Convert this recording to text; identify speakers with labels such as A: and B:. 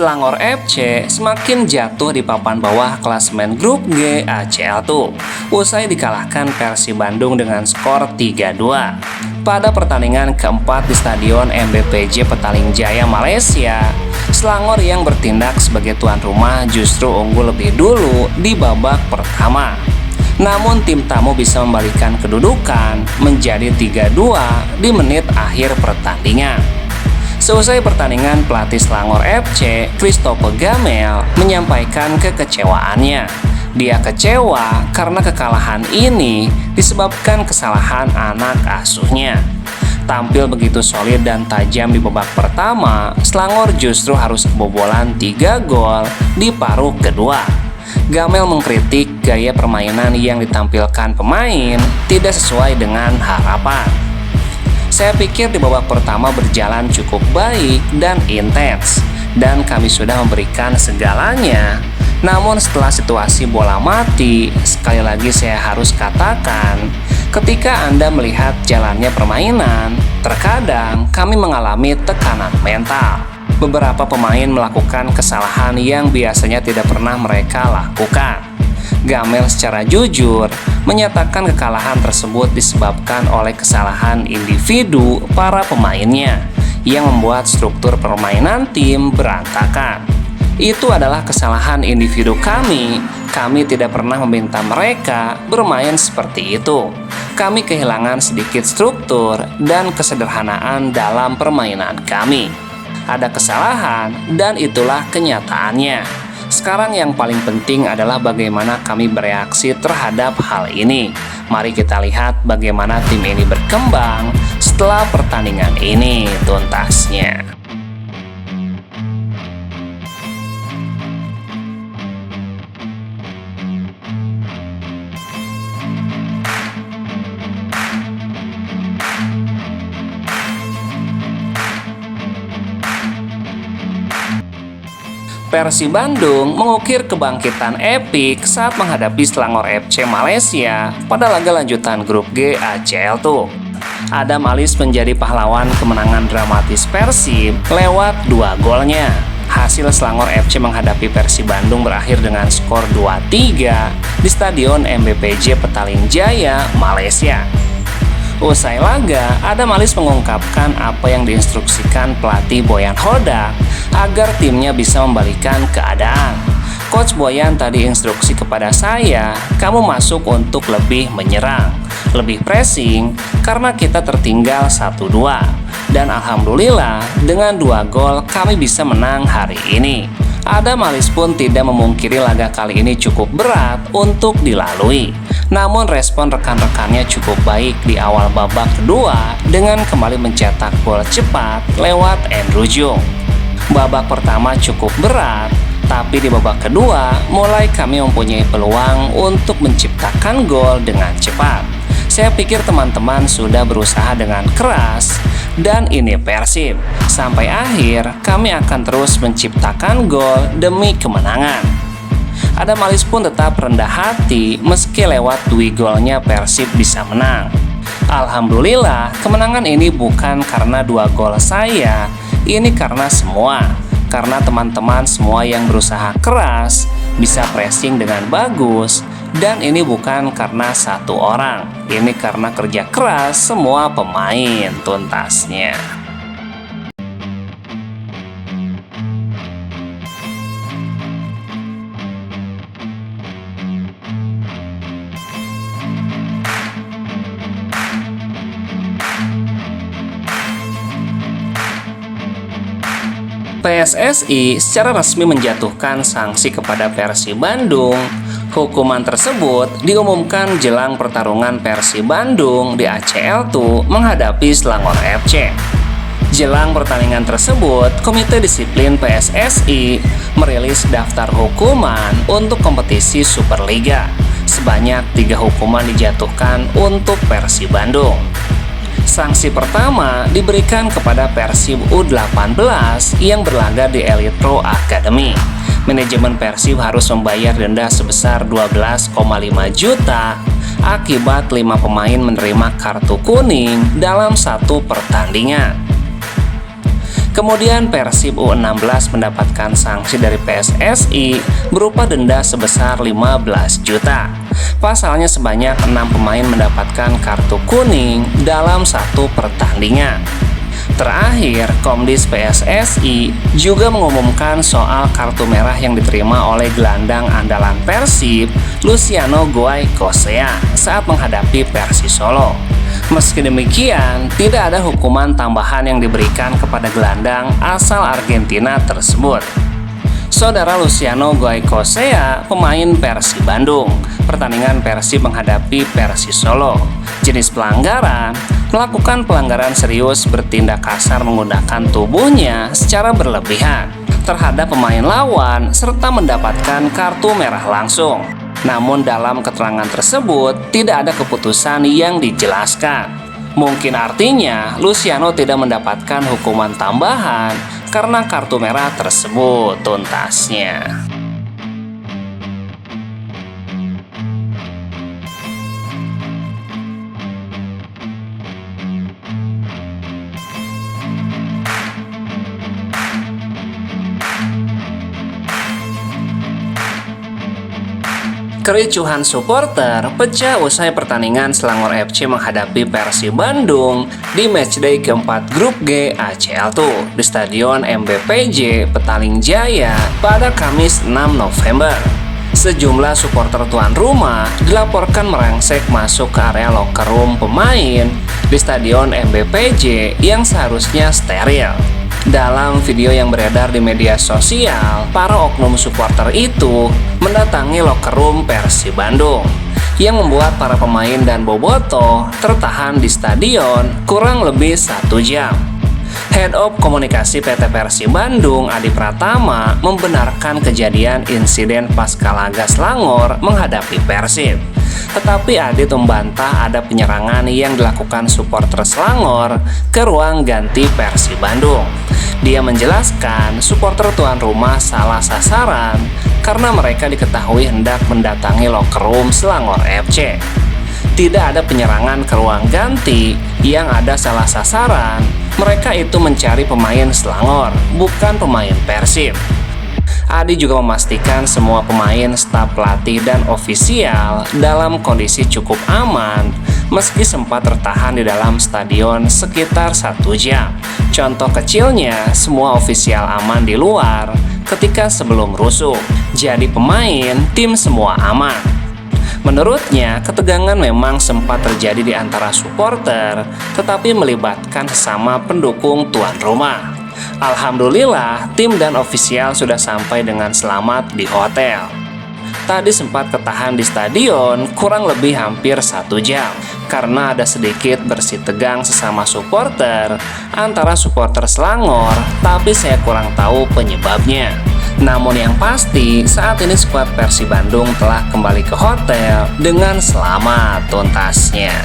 A: Selangor FC semakin jatuh di papan bawah klasemen grup G ACL2 usai dikalahkan Persib Bandung dengan skor 3-2. Pada pertandingan keempat di Stadion MBPJ Petaling Jaya, Malaysia, Selangor yang bertindak sebagai tuan rumah justru unggul lebih dulu di babak pertama. Namun tim tamu bisa membalikan kedudukan menjadi 3-2 di menit akhir pertandingan. Seusai pertandingan, pelatih Selangor FC, Christopher Gamel, menyampaikan kekecewaannya. Dia kecewa karena kekalahan ini disebabkan kesalahan anak asuhnya. Tampil begitu solid dan tajam di babak pertama, Selangor justru harus kebobolan 3 gol di paruh kedua. Gamel mengkritik gaya permainan yang ditampilkan pemain tidak sesuai dengan harapan. Saya pikir di babak pertama berjalan cukup baik dan intens, dan kami sudah memberikan segalanya. Namun setelah situasi bola mati, sekali lagi saya harus katakan, ketika Anda melihat jalannya permainan, terkadang kami mengalami tekanan mental. Beberapa pemain melakukan kesalahan yang biasanya tidak pernah mereka lakukan. Gamel secara jujur menyatakan kekalahan tersebut disebabkan oleh kesalahan individu para pemainnya yang membuat struktur permainan tim berantakan. Itu adalah kesalahan individu kami. Kami tidak pernah meminta mereka bermain seperti itu. Kami kehilangan sedikit struktur dan kesederhanaan dalam permainan kami. Ada kesalahan dan itulah kenyataannya. Sekarang yang paling penting adalah bagaimana kami bereaksi terhadap hal ini. Mari kita lihat bagaimana tim ini berkembang setelah pertandingan ini tuntasnya. Persib Bandung mengukir kebangkitan epik saat menghadapi Selangor FC Malaysia pada laga lanjutan grup G ACL2. Adam Alis menjadi pahlawan kemenangan dramatis Persib lewat 2 golnya. Hasil Selangor FC menghadapi Persib Bandung berakhir dengan skor 2-3 di Stadion MBPJ Petaling Jaya, Malaysia. Usai laga, Adam Alis mengungkapkan apa yang diinstruksikan pelatih Boyan Hodak agar timnya bisa membalikan keadaan. Coach Boyan tadi instruksi kepada saya, kamu masuk untuk lebih menyerang, lebih pressing, karena kita tertinggal 1-2. Dan alhamdulillah, dengan 2 gol kami bisa menang hari ini. Adam Alis pun tidak memungkiri laga kali ini cukup berat untuk dilalui. Namun respon rekan-rekannya cukup baik di awal babak kedua dengan kembali mencetak gol cepat lewat Andrew Jung. Babak pertama cukup berat, tapi di babak kedua mulai kami mempunyai peluang untuk menciptakan gol dengan cepat. Saya pikir teman-teman sudah berusaha dengan keras dan ini Persib. Sampai akhir kami akan terus menciptakan gol demi kemenangan. Adam Alis pun tetap rendah hati meski lewat 2 golnya Persib bisa menang. Alhamdulillah kemenangan ini bukan karena 2 gol saya, ini karena semua. Karena teman-teman semua yang berusaha keras, bisa pressing dengan bagus, dan ini bukan karena 1 orang, ini karena kerja keras semua pemain tuntasnya. PSSI secara resmi menjatuhkan sanksi kepada Persib Bandung. Hukuman tersebut diumumkan jelang pertarungan Persib Bandung di ACL2 menghadapi Selangor FC. Jelang pertandingan tersebut, Komite Disiplin PSSI merilis daftar hukuman untuk kompetisi Superliga. Sebanyak 3 hukuman dijatuhkan untuk Persib Bandung. Sanksi pertama diberikan kepada Persib U18 yang berlaga di Elite Pro Academy. Manajemen Persib harus membayar denda sebesar 12,5 juta akibat 5 pemain menerima kartu kuning dalam 1 pertandingan. Kemudian Persib U16 mendapatkan sanksi dari PSSI berupa denda sebesar 15 juta. Pasalnya sebanyak 6 pemain mendapatkan kartu kuning dalam satu pertandingan. Terakhir, Komdis PSSI juga mengumumkan soal kartu merah yang diterima oleh gelandang andalan Persib, Luciano Goycochea, saat menghadapi Persis Solo. Meski demikian, tidak ada hukuman tambahan yang diberikan kepada gelandang asal Argentina tersebut. Saudara Luciano Goycochea, pemain Persib Bandung. Pertandingan Persib menghadapi Persis Solo. Jenis pelanggaran: melakukan pelanggaran serius bertindak kasar menggunakan tubuhnya secara berlebihan terhadap pemain lawan serta mendapatkan kartu merah langsung. Namun dalam keterangan tersebut tidak ada keputusan yang dijelaskan. Mungkin artinya Luciano tidak mendapatkan hukuman tambahan karena kartu merah tersebut tuntasnya. Kericuhan supporter pecah usai pertandingan Selangor FC menghadapi Persib Bandung di matchday keempat grup G ACL di Stadion MBPJ Petaling Jaya pada Kamis 6 November. Sejumlah supporter tuan rumah dilaporkan merangsek masuk ke area locker room pemain di Stadion MBPJ yang seharusnya steril. Dalam video yang beredar di media sosial, para oknum supporter itu mendatangi locker room Persib Bandung yang membuat para pemain dan bobotoh tertahan di stadion kurang lebih 1 jam. Head of Komunikasi PT Persib Bandung, Adi Pratama, membenarkan kejadian insiden pasca laga Selangor menghadapi Persib. Tetapi Adit membantah ada penyerangan yang dilakukan supporter Selangor ke ruang ganti Persib Bandung. Dia menjelaskan supporter tuan rumah salah sasaran karena mereka diketahui hendak mendatangi locker room Selangor FC. Tidak ada penyerangan ke ruang ganti, yang ada salah sasaran. Mereka itu mencari pemain Selangor, bukan pemain Persib. Adi juga memastikan semua pemain, staf pelatih, dan ofisial dalam kondisi cukup aman meski sempat tertahan di dalam stadion sekitar 1 jam. Contoh kecilnya, semua ofisial aman di luar ketika sebelum rusuh. Jadi pemain, tim semua aman. Menurutnya, ketegangan memang sempat terjadi di antara supporter, tetapi melibatkan sesama pendukung tuan rumah. Alhamdulillah, tim dan ofisial sudah sampai dengan selamat di hotel. Tadi sempat ketahan di stadion kurang lebih hampir 1 jam karena ada sedikit bersitegang sesama supporter antara supporter Selangor, tapi saya kurang tahu penyebabnya. Namun yang pasti, saat ini skuad Persib Bandung telah kembali ke hotel dengan selamat tuntasnya.